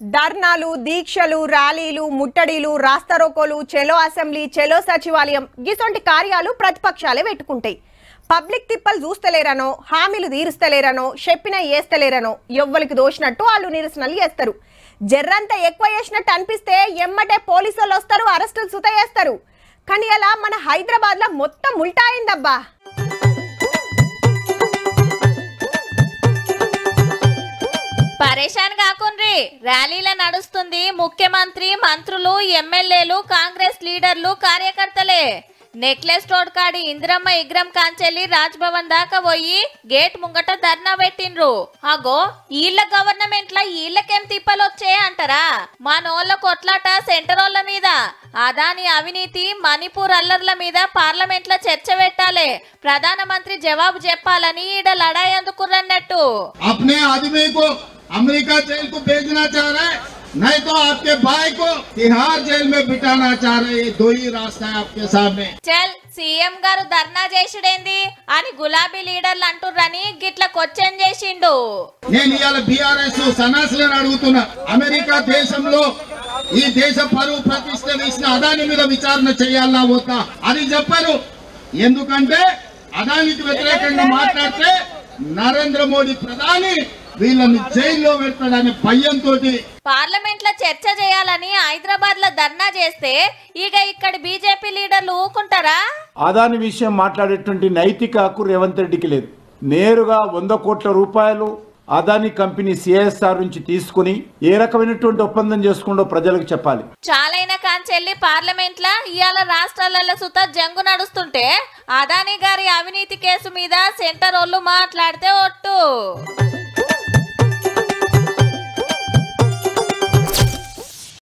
ధర్నాలు, దీక్షలు, ర్యాలీలు, ముట్టడీలు, రాస్తారోకోలు, చెలో అసెంబ్లీ, చెలో సచివాలయం గిసొంటి కార్యాలు ప్రతిపక్షాలే పెట్టుకుంటాయి. పబ్లిక్ తిప్పలు చూస్తలేరనో, హామీలు తీరుస్తలేరనో, చెప్పిన చేస్తలేరనో ఎవ్వరికి దోషినట్టు వాళ్ళు నిరసనలు చేస్తారు. జర్రంతా ఎక్కువ చేసినట్టు అనిపిస్తే ఎమ్మటే పోలీసు వాళ్ళు వస్తారు, అరెస్టులు సుత చేస్తారు. కానీ అలా మన హైదరాబాద్ లో మొత్తం ఉల్టా అయిందబ్బా. పరేషాన్ కాకుండ్రి, ర్యాలీల నడుస్తుంది ముఖ్యమంత్రి, మంత్రులు, ఎమ్మెల్యేలు, కాంగ్రెస్ లీడర్లు, కార్యకర్తలే. నెక్లెస్ రోడ్ కాడి ఇందిరమ్మ విగ్రహం కాంచెల్లి రాజ్ భవన్ దాకా పోయి గేట్ ముంగట ధర్నా పెట్టిండ్రు. అగో ఈళ్ళ గవర్నమెంట్ లా ఈళ్ళకేం తిప్పలొచ్చే అంటారా? మనోళ్ళ కొట్లాట సెంటరోళ్ళ మీద, అదాని అవినీతి, మణిపూర్ అల్లర్ల మీద పార్లమెంట్ లో చర్చ పెట్టాలి, ప్రధానమంత్రి జవాబు చెప్పాలని ఈడ లడాయి అందుకురన్నట్టు. अमेरिका जेल को भेजना चाह रहे हैं, नहीं तो आपके भाई को तिहाड़ जेल में बिठाना चाह रहे हैं. ये दो ही रास्ता है आपके सामने. चल సీఎం గారు ధర్నా చేసుడేంది అని గులాబీ లీడర్లు అంటుర్రని గిట్ల క్వశ్చన్ చేసిండు. నేను ఇయాల బీఆర్ఎస్ సన్నాసులను అడుగుతున్నా, అమెరికా దేశంలో ఈ దేశ పరువు ప్రతిష్ట తీసిన అదాని మీద విచారణ చేయాలన్నా వద్దా అని చెప్పారు. ఎందుకంటే అదానికి వ్యతిరేకంగా మాట్లాడితే నరేంద్ర మోడీ ప్రధాని వీళ్ళని జైల్లో పెడతాడనే భయంతో పార్లమెంట్ లో చర్చ చేయాలని హైదరాబాద్ లో ధర్నా చేస్తే ఇక ఇక్కడ బీజేపీ లీడర్లు ఊకుంటారా? అదాని విషయం మాట్లాడేటువంటి నైతిక హక్కు రేవంత్ రెడ్డికి లేదు. నేరుగా 100 కోట్ల రూపాయలు అదాని కంపెనీ సిఎస్ఆర్ నుంచి తీసుకుని ఏ రకమైనటువంటి ఒప్పందం చేసుకుంటో ప్రజలకు చెప్పాలి. చాలైన కాంచెల్లి పార్లమెంట్ లా ఇవాళ రాష్ట్రాలలో సుత జంగు నడుస్తుంటే అదాని గారి అవినీతి కేసు మీద సెంటర్ వాళ్ళు మాట్లాడితే ఒట్టు.